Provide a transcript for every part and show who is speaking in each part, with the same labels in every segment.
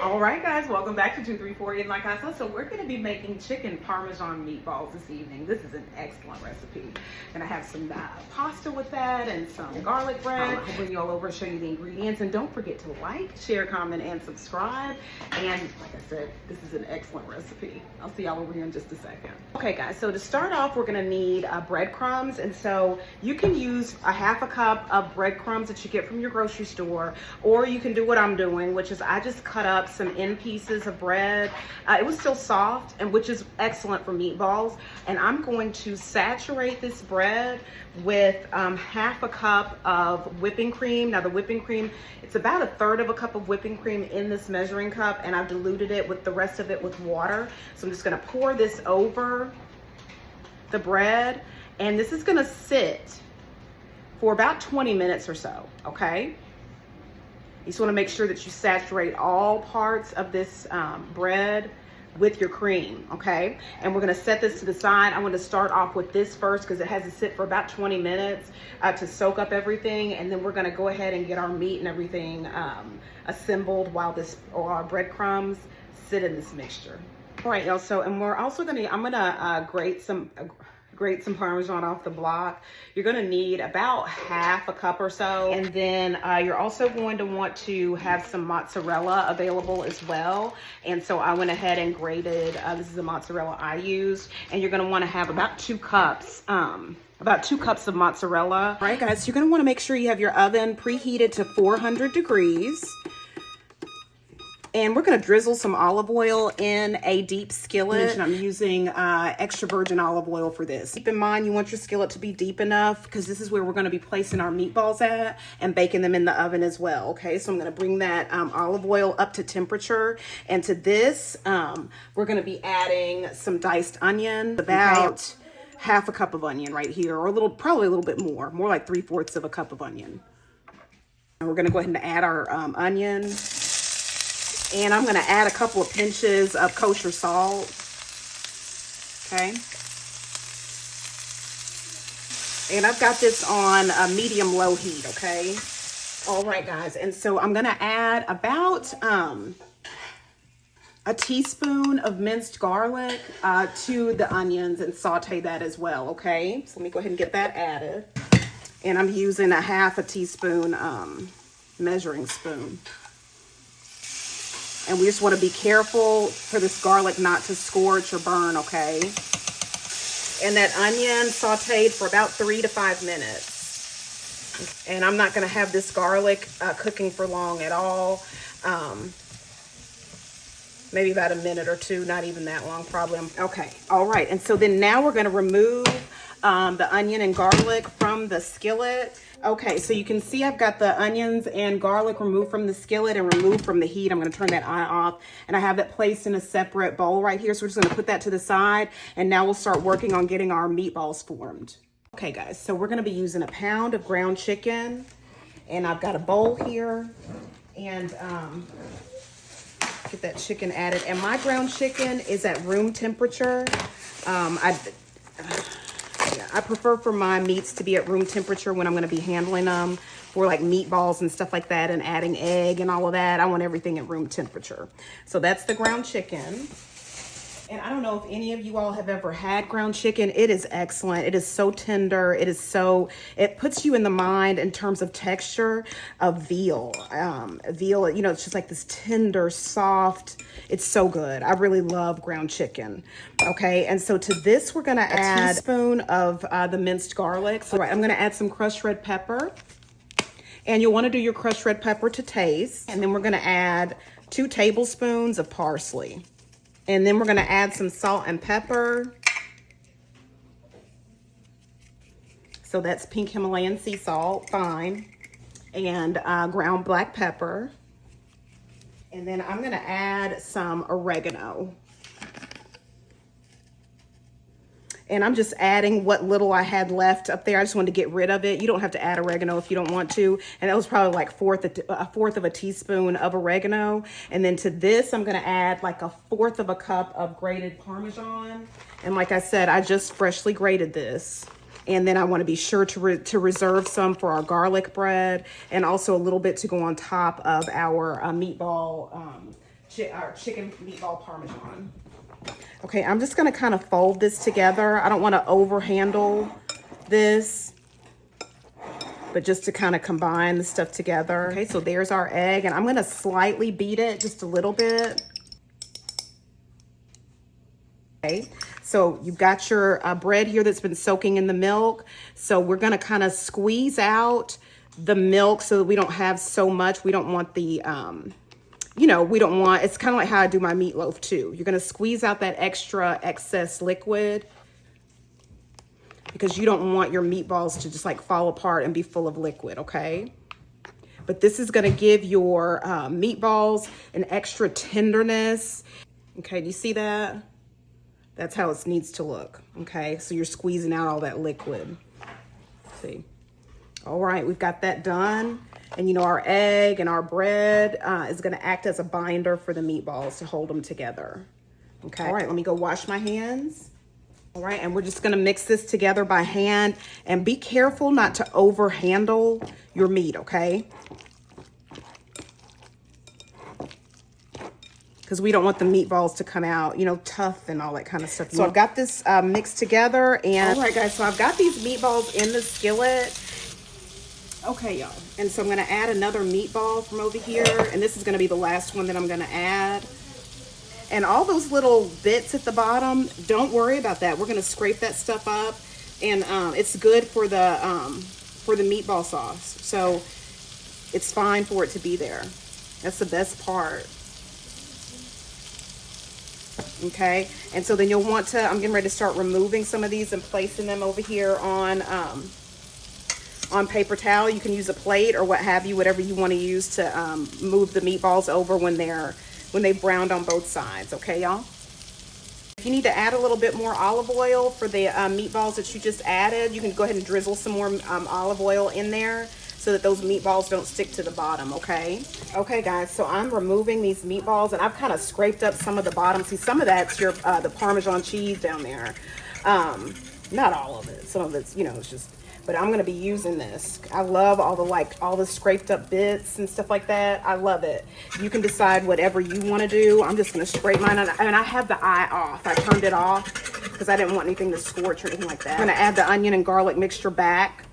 Speaker 1: All right, guys, welcome back to 234 in my Casa. So we're going to be making chicken Parmesan meatballs this evening. This is an excellent recipe. And I have some pasta with that and some garlic bread. I'll bring you all over and show you the ingredients. And don't forget to like, share, comment, and subscribe. And like I said, this is an excellent recipe. I'll see y'all over here in just a second. Okay, guys, so to start off, we're going to need breadcrumbs. And so you can use a half a cup of breadcrumbs that you get from your grocery store, or you can do what I'm doing, which is I just cut up some end pieces of bread. It was still soft, and which is excellent for meatballs. And I'm going to saturate this bread with half a cup of whipping cream. Now the whipping cream, it's about a third of a cup of whipping cream in this measuring cup, and I've diluted it with the rest of it with water. So I'm just gonna pour this over the bread, and this is gonna sit for about 20 minutes or so, okay? You just want to make sure that you saturate all parts of this bread with your cream, okay? And we're going to set this to the side. I'm going to start off with this first because it has to sit for about 20 minutes to soak up everything. And then we're going to go ahead and get our meat and everything assembled while our breadcrumbs sit in this mixture. All right, y'all. So, and we're also going to, I'm going to grate some Parmesan off the block. You're gonna need about half a cup or so. And then you're also going to want to have some mozzarella available as well. And so I went ahead and grated, this is the mozzarella I used. And you're gonna wanna have about 2 cups. About 2 cups of mozzarella. All right, guys, you're gonna wanna make sure you have your oven preheated to 400 degrees. And we're gonna drizzle some olive oil in a deep skillet. I'm using extra virgin olive oil for this. Keep in mind, you want your skillet to be deep enough because this is where we're gonna be placing our meatballs at and baking them in the oven as well, okay? So I'm gonna bring that olive oil up to temperature. And to this, we're gonna be adding some diced onion, about half a cup of onion right here, or probably a little bit more like 3/4 of a cup of onion. And we're gonna go ahead and add our onion. And I'm gonna add a couple of pinches of kosher salt, okay? And I've got this on a medium-low heat, okay? All right, guys, and so I'm gonna add about a teaspoon of minced garlic to the onions and saute that as well, okay? So let me go ahead and get that added. And I'm using a half a teaspoon measuring spoon. And we just want to be careful for this garlic not to scorch or burn, okay? And that onion sauteed for about 3 to 5 minutes. And I'm not going to have this garlic cooking for long at all. Maybe about a minute or 2, not even that long, probably. Okay, all right. And so then now we're going to remove the onion and garlic from the skillet. Okay, so you can see I've got the onions and garlic removed from the skillet and removed from the heat. I'm gonna turn that eye off, and I have that placed in a separate bowl right here. So we're just gonna put that to the side, and now we'll start working on getting our meatballs formed. Okay, guys, so we're gonna be using a pound of ground chicken, and I've got a bowl here, and get that chicken added. And my ground chicken is at room temperature. I prefer for my meats to be at room temperature when I'm going to be handling them for like meatballs and stuff like that and adding egg and all of that. I want everything at room temperature. So that's the ground chicken. And I don't know if any of you all have ever had ground chicken. It is excellent. It is so tender. It puts you in the mind in terms of texture of veal. Veal, you know, it's just like this tender, soft. It's so good. I really love ground chicken. Okay, and so to this, we're gonna add a teaspoon of the minced garlic. So I'm gonna add some crushed red pepper. And you'll wanna do your crushed red pepper to taste. And then we're gonna add 2 tablespoons of parsley. And then we're gonna add some salt and pepper. So that's pink Himalayan sea salt, fine. And ground black pepper. And then I'm gonna add some oregano. And I'm just adding what little I had left up there. I just wanted to get rid of it. You don't have to add oregano if you don't want to. And that was probably like a fourth of a teaspoon of oregano. And then to this, I'm gonna add like 1/4 of a cup of grated Parmesan. And like I said, I just freshly grated this. And then I want to be sure to reserve some for our garlic bread, and also a little bit to go on top of our meatball our chicken meatball Parmesan. Okay, I'm just gonna kind of fold this together. I don't want to overhandle this, but just to kind of combine the stuff together. Okay, so there's our egg, and I'm gonna slightly beat it just a little bit. Okay, so you've got your bread here that's been soaking in the milk. So we're gonna kind of squeeze out the milk so that we don't have so much. We don't want the, you know, we don't want, it's kind of like how I do my meatloaf too. You're gonna squeeze out that extra excess liquid because you don't want your meatballs to just like fall apart and be full of liquid, okay? But this is gonna give your meatballs an extra tenderness. Okay, do you see that? That's how it needs to look, okay? So you're squeezing out all that liquid. See? All right, we've got that done. And you know, our egg and our bread is gonna act as a binder for the meatballs to hold them together. Okay, all right, let me go wash my hands. All right, and we're just gonna mix this together by hand, and be careful not to overhandle your meat, okay? Because we don't want the meatballs to come out, you know, tough and all that kind of stuff. So I've got this mixed together, and all right, guys, so I've got these meatballs in the skillet. Okay, y'all, and so I'm gonna add another meatball from over here, and this is gonna be the last one that I'm gonna add. And all those little bits at the bottom, don't worry about that. We're gonna scrape that stuff up, and it's good for the meatball sauce. So it's fine for it to be there. That's the best part. Okay, and so then you'll want to, I'm getting ready to start removing some of these and placing them over here on paper towel. You can use a plate or what have you, whatever you want to use to move the meatballs over when they've browned on both sides. Okay, y'all? If you need to add a little bit more olive oil for the meatballs that you just added, you can go ahead and drizzle some more olive oil in there so that those meatballs don't stick to the bottom, okay? Okay, guys, so I'm removing these meatballs, and I've kind of scraped up some of the bottom. See, some of that's your the Parmesan cheese down there. Not all of it. Some of it's, you know, it's just, but I'm gonna be using this. I love all the scraped up bits and stuff like that. I love it. You can decide whatever you wanna do. I'm just gonna scrape mine, and I have the eye off. I turned it off because I didn't want anything to scorch or anything like that. I'm gonna add the onion and garlic mixture back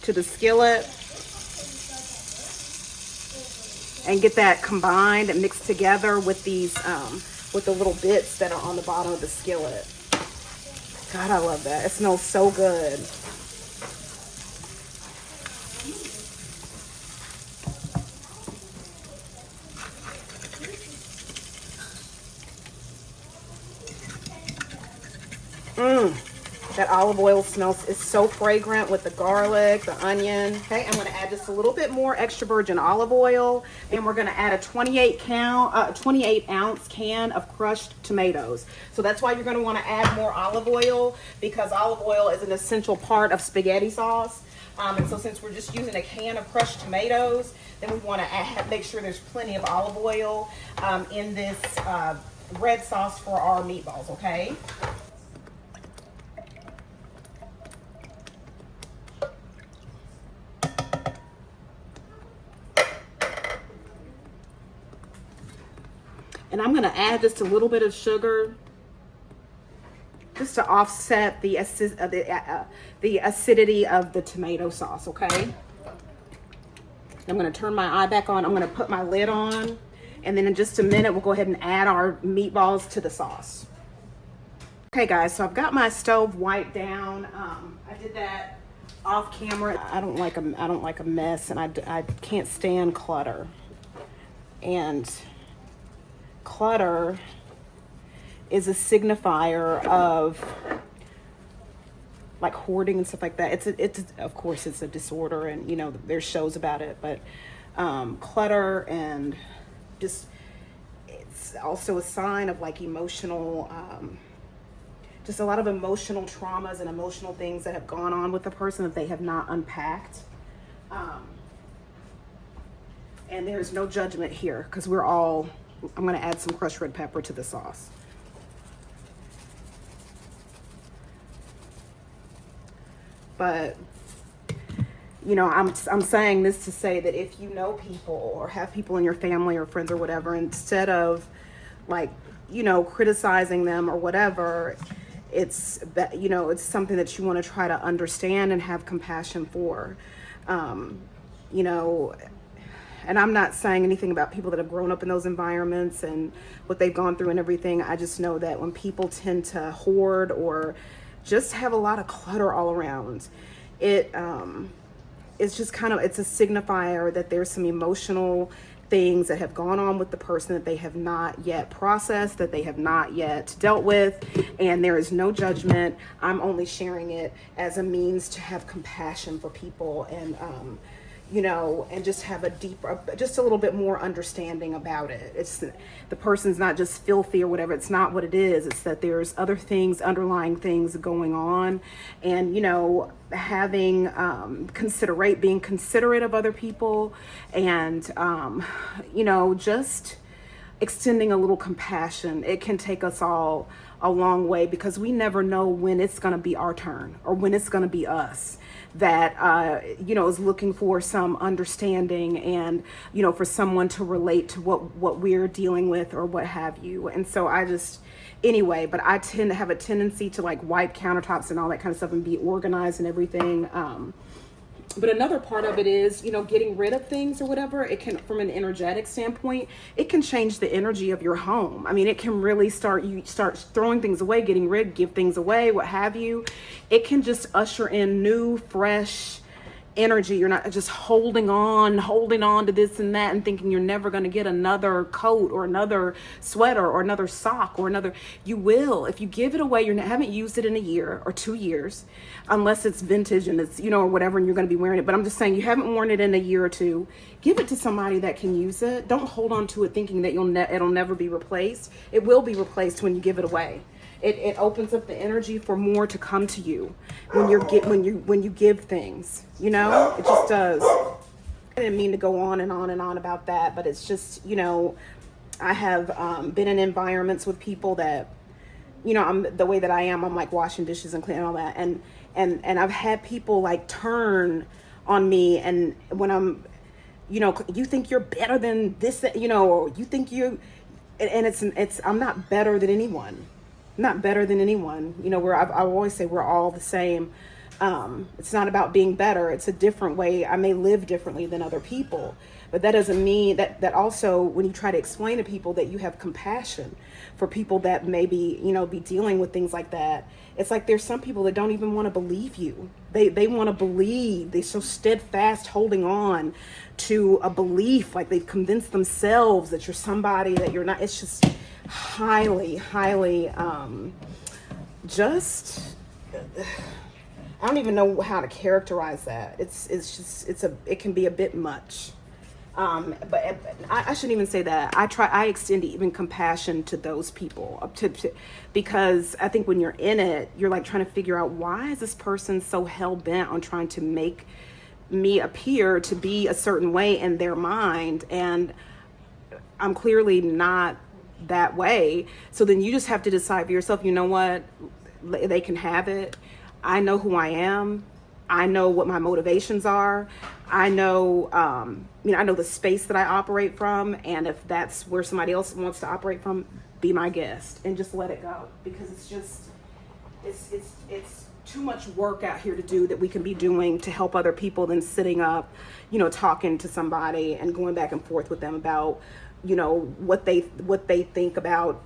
Speaker 1: to the skillet and get that combined and mixed together with these, with the little bits that are on the bottom of the skillet. God, I love that. It smells so good. That olive oil smells is so fragrant with the garlic, the onion. Okay, I'm gonna add just a little bit more extra virgin olive oil, and we're gonna add a 28 ounce can of crushed tomatoes. So that's why you're gonna wanna add more olive oil, because olive oil is an essential part of spaghetti sauce. And so since we're just using a can of crushed tomatoes, then we wanna make sure there's plenty of olive oil in this red sauce for our meatballs, okay? And I'm gonna add just a little bit of sugar just to offset the acidity of the tomato sauce, okay? I'm gonna turn my eye back on. I'm gonna put my lid on, and then in just a minute, we'll go ahead and add our meatballs to the sauce. Okay, guys, so I've got my stove wiped down. I did that off camera. I don't like a mess, and I can't stand clutter. And clutter is a signifier of like hoarding and stuff like that. It's of course it's a disorder, and you know there's shows about it, but clutter and just it's also a sign of like emotional just a lot of emotional traumas and emotional things that have gone on with the person that they have not unpacked. And there's no judgment here, because we're all, I'm gonna add some crushed red pepper to the sauce. But you know, I'm saying this to say that if you know people or have people in your family or friends or whatever, instead of like, you know, criticizing them or whatever, it's that, you know, it's something that you want to try to understand and have compassion for. You know, and I'm not saying anything about people that have grown up in those environments and what they've gone through and everything. I just know that when people tend to hoard or just have a lot of clutter all around, it's just kind of, it's a signifier that there's some emotional things that have gone on with the person that they have not yet processed, that they have not yet dealt with, and there is no judgment. I'm only sharing it as a means to have compassion for people and, you know, and just have a deeper, just a little bit more understanding about it. It's the person's not just filthy or whatever. It's not what it is. It's that there's other things, underlying things going on, and, you know, having being considerate of other people, and you know, just extending a little compassion. It can take us all a long way, because we never know when it's going to be our turn or when it's going to be us that you know, is looking for some understanding and, you know, for someone to relate to what we're dealing with or what have you. And so I just, anyway, but I tend to have a tendency to like wipe countertops and all that kind of stuff and be organized and everything. But another part of it is, you know, getting rid of things or whatever. It can, from an energetic standpoint, it can change the energy of your home. I mean, it can really you start throwing things away, give things away, what have you. It can just usher in new, fresh energy. You're not just holding on to this and that and thinking you're never going to get another coat or another sweater or another sock or another. You will. If you give it away, haven't used it in a year or 2 years, unless it's vintage and it's, you know, or whatever, and you're going to be wearing it. But I'm just saying, you haven't worn it in a year or two, give it to somebody that can use it. Don't hold on to it thinking that it'll never be replaced. It will be replaced when you give it away. It opens up the energy for more to come to you when you give things, you know. It just does. I didn't mean to go on and on and on about that, but it's just, you know, I have been in environments with people that, you know, I'm the way that I am. I'm like washing dishes and cleaning all that, and I've had people like turn on me, and when I'm, you know, you think you're better than this, you know, or you think you, and it's I'm not better than anyone. Not better than anyone, you know. I always say we're all the same. It's not about being better. It's a different way. I may live differently than other people, but that doesn't mean that also, when you try to explain to people that you have compassion for people that maybe, you know, be dealing with things like that, it's like there's some people that don't even want to believe you. They want to believe. They're so steadfast holding on to a belief, like they've convinced themselves that you're somebody that you're not. It's just highly just, I don't even know how to characterize that. It can be a bit much. But I shouldn't even say that. I extend even compassion to those people because I think when you're in it, you're like trying to figure out, why is this person so hell bent on trying to make me appear to be a certain way in their mind, and I'm clearly not that way. So then you just have to decide for yourself, you know what, they can have it. I know who I am. I know what my motivations are. I know, I know the space that I operate from, and if that's where somebody else wants to operate from, be my guest and just let it go, because it's too much work out here to do that we can be doing to help other people than sitting up, you know, talking to somebody and going back and forth with them about, you know, what they think about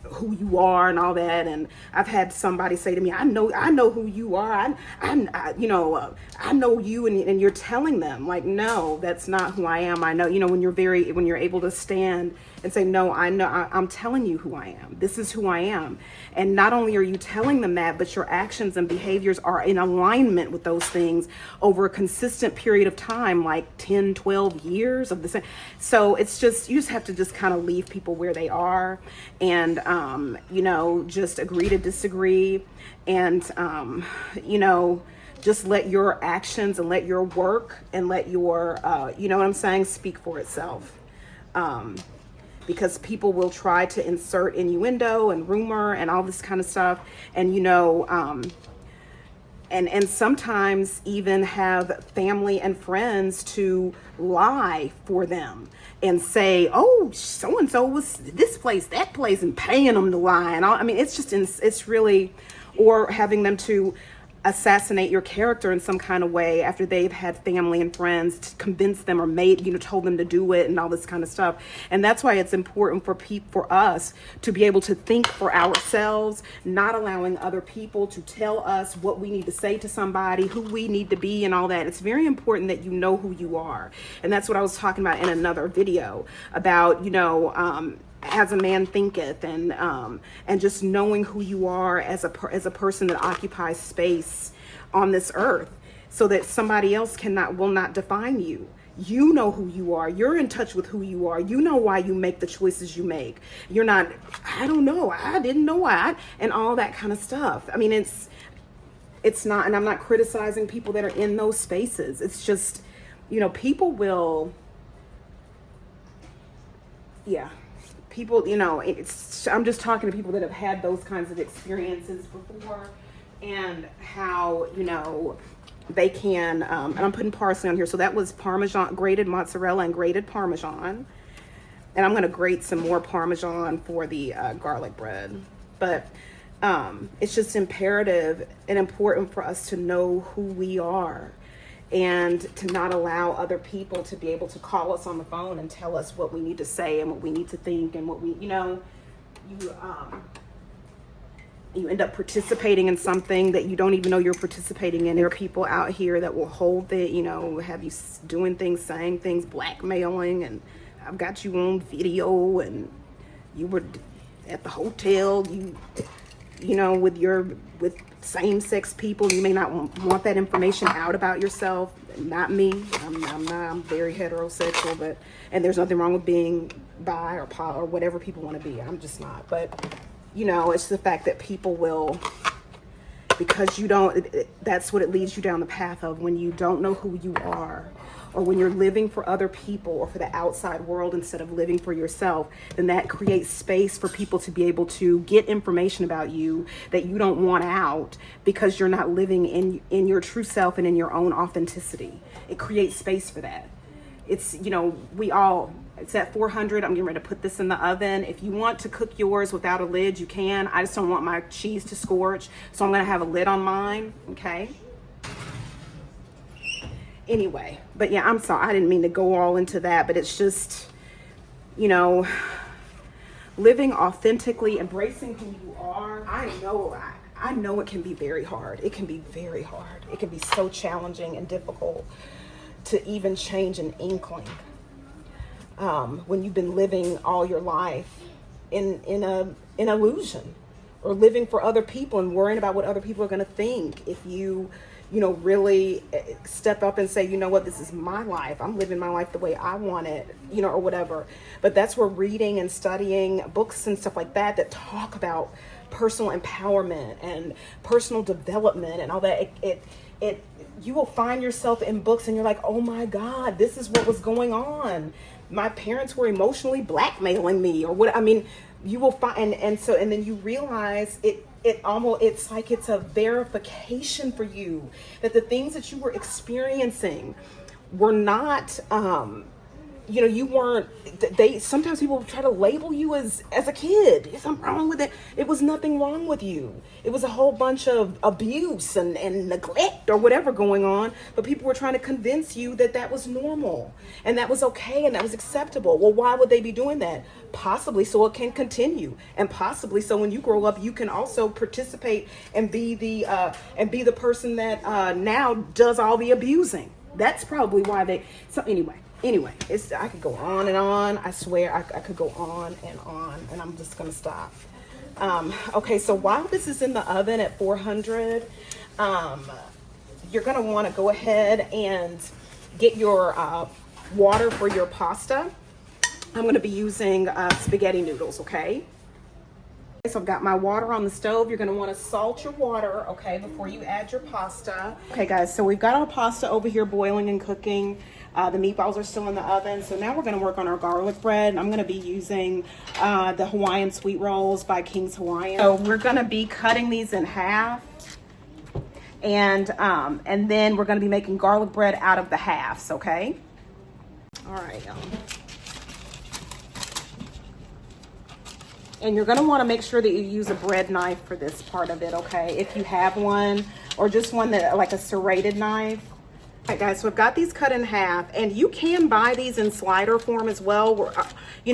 Speaker 1: who you are and all that. And I've had somebody say to me, I know who you are. I know you, and you're telling them, like, no, that's not who I am. I know, you know, when you're able to stand and say, no, I know, I'm telling you who I am. This is who I am. And not only are you telling them that, but your actions and behaviors are in alignment with those things over a consistent period of time, like 10, 12 years of the same. So it's just, you just have to just kind of leave people where they are, and, you know, just agree to disagree, and, you know, just let your actions and let your work and let your, you know what I'm saying, speak for itself. Because people will try to insert innuendo and rumor and all this kind of stuff. And, you know, and sometimes even have family and friends to lie for them and say, oh, so-and-so was this place, that place, and paying them to lie. And all, I mean, it's just, it's really, or having them to assassinate your character in some kind of way after they've had family and friends to convince them or made, told them to do it and all this kind of stuff. And that's why it's important for us to be able to think for ourselves, not allowing other people to tell us what we need to say to somebody, who we need to be and all that. It's very important that you know who you are. And that's what I was talking about in another video about, as a man thinketh, and just knowing who you are as a person that occupies space on this earth, so that somebody else will not define you. You know who you are. You're in touch with who you are. You know why you make the choices you make. You're not, I don't know, I didn't know why, and all that kind of stuff. I mean, it's not, and I'm not criticizing people that are in those spaces. It's just, people will, people, I'm just talking to people that have had those kinds of experiences before, and how, they can, and I'm putting parsley on here. So that was Parmesan, grated mozzarella and grated Parmesan. And I'm going to grate some more Parmesan for the garlic bread. But it's just imperative and important for us to know who we are, and to not allow other people to be able to call us on the phone and tell us what we need to say and what we need to think, and what we, you end up participating in something that you don't even know you're participating in. There are people out here that will hold it, have you doing things, saying things, blackmailing, and I've got you on video, and you were at the hotel, with same-sex people. You may not want that information out about yourself. Not me. I'm very heterosexual, and there's nothing wrong with being bi or poly or whatever people want to be. I'm just not. But it's the fact that people will, because that's what it leads you down the path of, when you don't know who you are, or when you're living for other people or for the outside world instead of living for yourself, then that creates space for people to be able to get information about you that you don't want out, because you're not living in your true self and in your own authenticity. It creates space for that. It's, it's at 400. I'm getting ready to put this in the oven. If you want to cook yours without a lid, you can. I just don't want my cheese to scorch, so I'm going to have a lid on mine, okay? Anyway, but yeah, I'm sorry, I didn't mean to go all into that, but it's just, living authentically, embracing who you are. I know it can be very hard. It can be very hard. It can be so challenging and difficult to even change an inkling, when you've been living all your life in an illusion, or living for other people and worrying about what other people are going to think. If you really step up and say, what, this is my life. I'm living my life the way I want it, or whatever. But that's where reading and studying books and stuff like that talk about personal empowerment and personal development and all that, you will find yourself in books and you're like, oh my God, this is what was going on. My parents were emotionally blackmailing me, or what. I mean, you will find, and then you realize it's like it's a verification for you that the things that you were experiencing were not, you weren't, sometimes people try to label you as a kid. There's something wrong with it. It was nothing wrong with you. It was a whole bunch of abuse and neglect or whatever going on, but people were trying to convince you that was normal and that was okay and that was acceptable. Well, why would they be doing that? Possibly so it can continue, and possibly so when you grow up you can also participate and be the person that now does all the abusing. That's probably why Anyway, I could go on and on. I swear I could go on, and I'm just gonna stop. Okay, so while this is in the oven at 400, you're gonna want to go ahead and get your water for your pasta. I'm gonna be using spaghetti noodles, okay? So I've got my water on the stove. You're gonna wanna salt your water, okay, before you add your pasta. Okay guys, so we've got our pasta over here boiling and cooking. The meatballs are still in the oven. So now we're gonna work on our garlic bread. I'm gonna be using the Hawaiian sweet rolls by King's Hawaiian. So we're gonna be cutting these in half. And then we're gonna be making garlic bread out of the halves, okay? All right, y'all. And you're gonna wanna make sure that you use a bread knife for this part of it, okay? If you have one, or just one that, like a serrated knife. All right, guys, so I've got these cut in half, and you can buy these in slider form as well, where,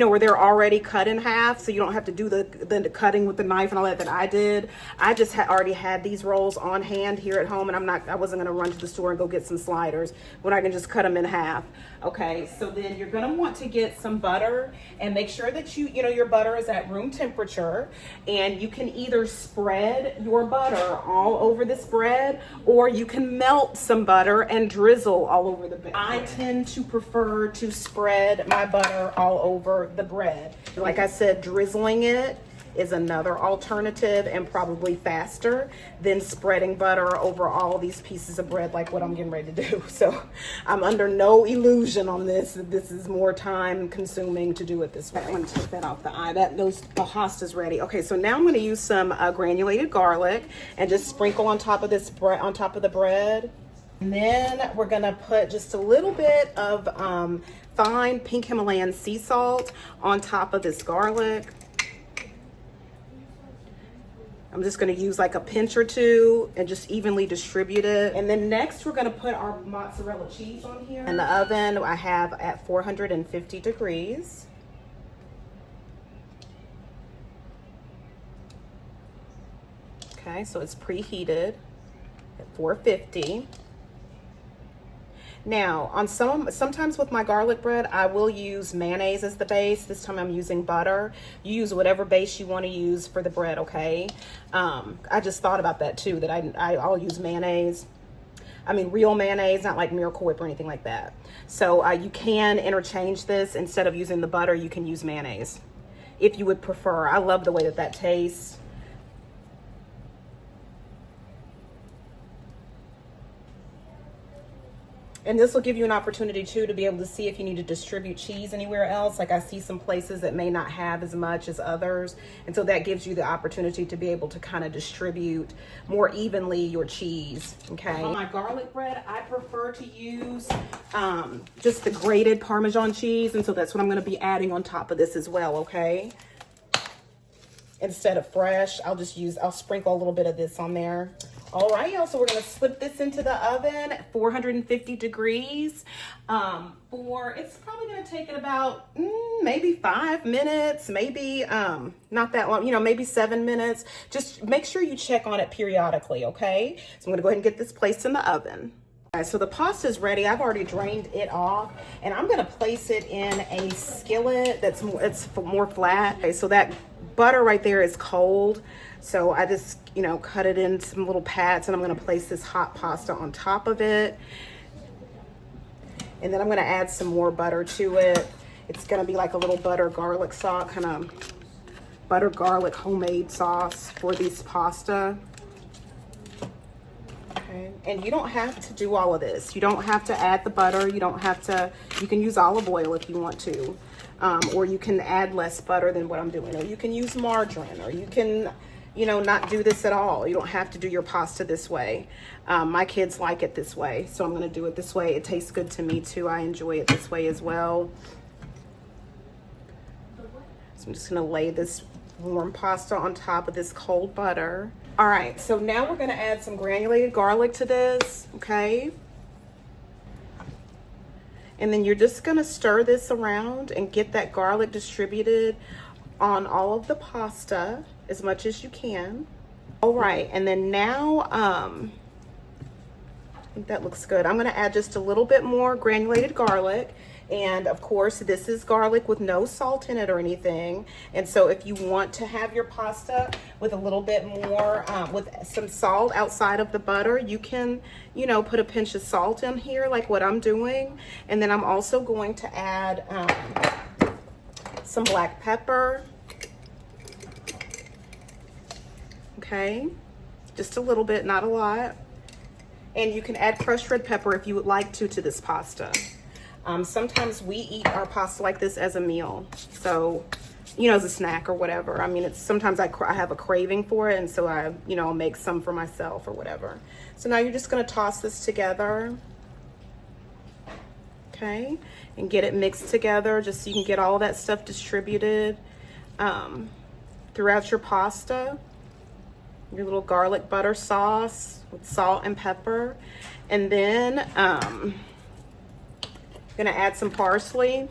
Speaker 1: where they're already cut in half, so you don't have to do the cutting with the knife and all that I did. I just already had these rolls on hand here at home, and I wasn't gonna run to the store and go get some sliders when I can just cut them in half. Okay, so then you're gonna want to get some butter, and make sure that your butter is at room temperature, and you can either spread your butter all over this bread, or you can melt some butter and drizzle all over the bread. I tend to prefer to spread my butter all over the bread. Like I said, drizzling it is another alternative and probably faster than spreading butter over all these pieces of bread like what I'm getting ready to do. So I'm under no illusion on this. This is more time consuming to do it this way. I'm gonna take that off the eye. The pasta's ready. Okay, so now I'm gonna use some granulated garlic and just sprinkle on top of this bread, on top of the bread. And then we're gonna put just a little bit of fine pink Himalayan sea salt on top of this garlic. I'm just gonna use like a pinch or two and just evenly distribute it. And then next we're gonna put our mozzarella cheese on here. In the oven I have at 450 degrees. Okay, so it's preheated at 450. Now, sometimes with my garlic bread, I will use mayonnaise as the base. This time I'm using butter. You use whatever base you want to use for the bread, okay? I just thought about that too, that I'll use mayonnaise. I mean, real mayonnaise, not like Miracle Whip or anything like that. So you can interchange this. Instead of using the butter, you can use mayonnaise if you would prefer. I love the way that tastes. And this will give you an opportunity too to be able to see if you need to distribute cheese anywhere else. Like I see some places that may not have as much as others. And so that gives you the opportunity to be able to kind of distribute more evenly your cheese, okay? On my garlic bread, I prefer to use just the grated Parmesan cheese. And so that's what I'm gonna be adding on top of this as well, okay? Instead of fresh, I'll sprinkle a little bit of this on there. All right, y'all, so we're gonna slip this into the oven at 450 degrees. It's probably gonna take it about maybe 5 minutes, maybe not that long, maybe 7 minutes. Just make sure you check on it periodically, okay? So I'm gonna go ahead and get this placed in the oven. All right, so the pasta is ready. I've already drained it off, and I'm gonna place it in a skillet it's more flat. Okay, so that butter right there is cold. So I just, cut it in some little pads, and I'm gonna place this hot pasta on top of it. And then I'm gonna add some more butter to it. It's gonna be like a little butter garlic sauce, kind of butter garlic homemade sauce for this pasta. Okay, and you don't have to do all of this. You don't have to add the butter. You can use olive oil if you want to. Or you can add less butter than what I'm doing. Or you can use margarine, or you can, not do this at all. You don't have to do your pasta this way. My kids like it this way, so I'm gonna do it this way. It tastes good to me too. I enjoy it this way as well. So I'm just gonna lay this warm pasta on top of this cold butter. All right, so now we're gonna add some granulated garlic to this, okay? And then you're just gonna stir this around and get that garlic distributed on all of the pasta as much as you can. All right, and then now, I think that looks good. I'm gonna add just a little bit more granulated garlic. And of course, this is garlic with no salt in it or anything. And so if you want to have your pasta with a little bit more, with some salt outside of the butter, you can, put a pinch of salt in here like what I'm doing. And then I'm also going to add some black pepper. Okay, just a little bit, not a lot. And you can add crushed red pepper if you would like to this pasta. Sometimes we eat our pasta like this as a meal. So you know, as a snack or whatever. I mean, it's sometimes I have a craving for it, and so I, you know, make some for myself or whatever. So now you're just gonna toss this together, okay, and get it mixed together just so you can get all that stuff distributed throughout your pasta. Your little garlic butter sauce with salt and pepper, and then gonna add some parsley.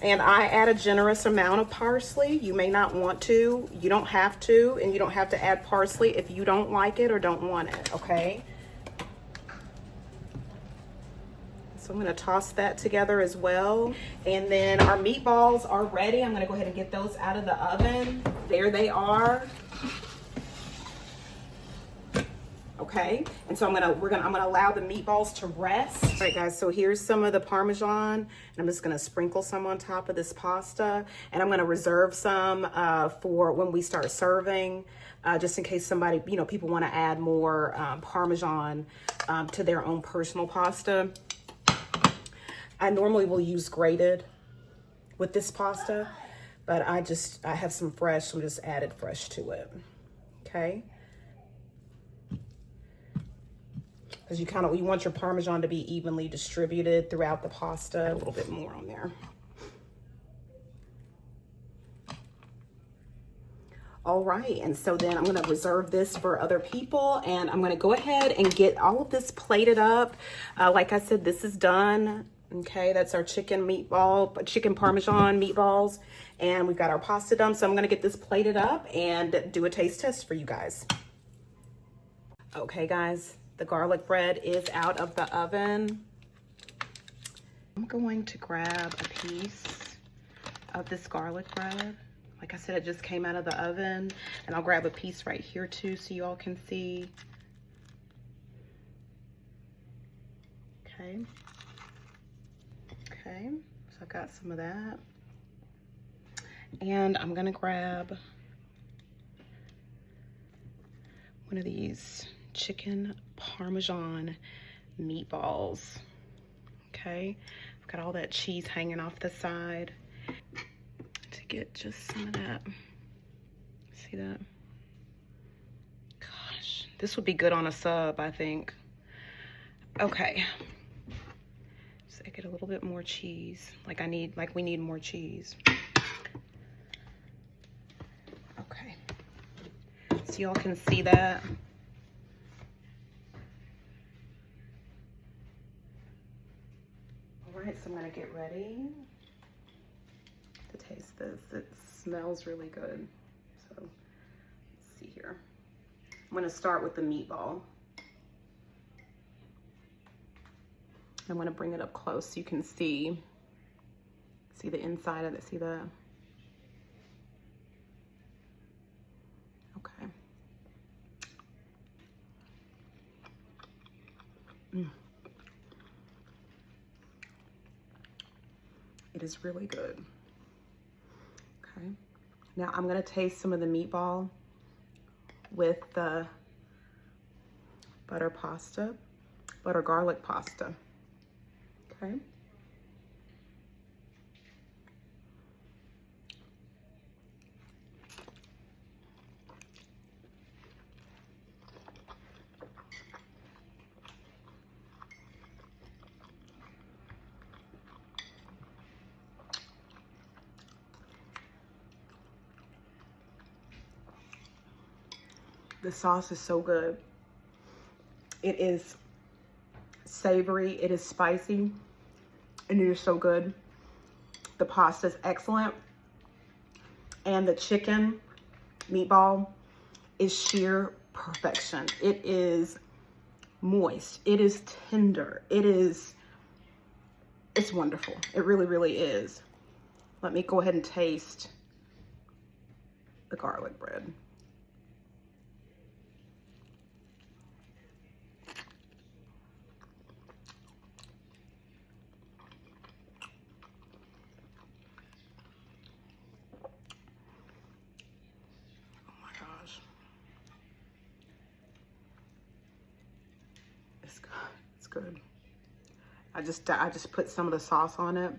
Speaker 1: And I add a generous amount of parsley. You may not want to, you don't have to, and you don't have to add parsley if you don't like it or don't want it, okay? So I'm gonna toss that together as well. And then our meatballs are ready. I'm gonna go ahead and get those out of the oven. There they are. Okay, and so I'm gonna allow the meatballs to rest. All right, guys, so here's some of the Parmesan, and I'm just gonna sprinkle some on top of this pasta, and I'm gonna reserve some for when we start serving, just in case somebody, you know, people wanna add more Parmesan to their own personal pasta. I normally will use grated with this pasta, but I have some fresh, so I just added fresh to it, okay? Because you want your Parmesan to be evenly distributed throughout the pasta. A little bit more on there. All right, and so then I'm gonna reserve this for other people, and I'm gonna go ahead and get all of this plated up. Like I said, this is done. Okay, that's our chicken Parmesan meatballs, and we've got our pasta done. So I'm gonna get this plated up and do a taste test for you guys. Okay, guys. The garlic bread is out of the oven. I'm going to grab a piece of this garlic bread. Like I said, it just came out of the oven, and I'll grab a piece right here too so you all can see. Okay. Okay, so I've got some of that. And I'm gonna grab one of these Chicken Parmesan Meatballs. Okay, I've got all that cheese hanging off the side to get just some of that. See that? Gosh, this would be good on a sub, I think. Okay, so I get a little bit more cheese. Like we need more cheese. Okay, so y'all can see that. All right, so I'm gonna get ready to taste this. It smells really good. So let's see here. I'm gonna start with the meatball. I'm gonna bring it up close so you can see the inside of it. See the, okay. It is really good. Okay. Now I'm gonna taste some of the meatball with the butter garlic pasta. Okay. The sauce is so good. It is savory, it is spicy, and it is so good. The pasta is excellent. And the chicken meatball is sheer perfection. It is moist, it is tender, it's wonderful. It really, really is. Let me go ahead and taste the garlic bread. It's good. I just put some of the sauce on it,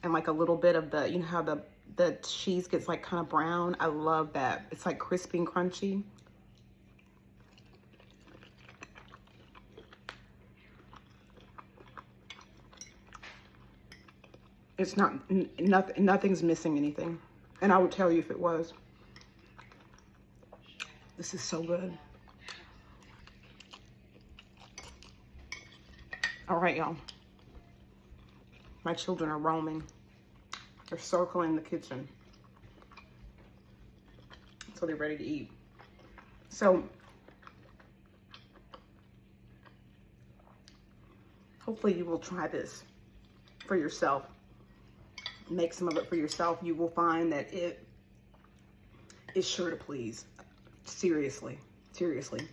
Speaker 1: and like a little bit of the, you know how the cheese gets like kind of brown. I love that. It's like crispy and crunchy. It's not, nothing's missing anything. And I would tell you if it was. This is so good. All right, y'all. My children are roaming. They're circling the kitchen. So they're ready to eat. So hopefully you will try this for yourself. Make some of it for yourself. You will find that it is sure to please. Seriously, seriously.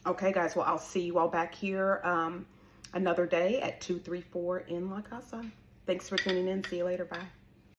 Speaker 1: Okay, guys, well, I'll see you all back here another day at 234 in La Casa. Thanks for tuning in. See you later. Bye.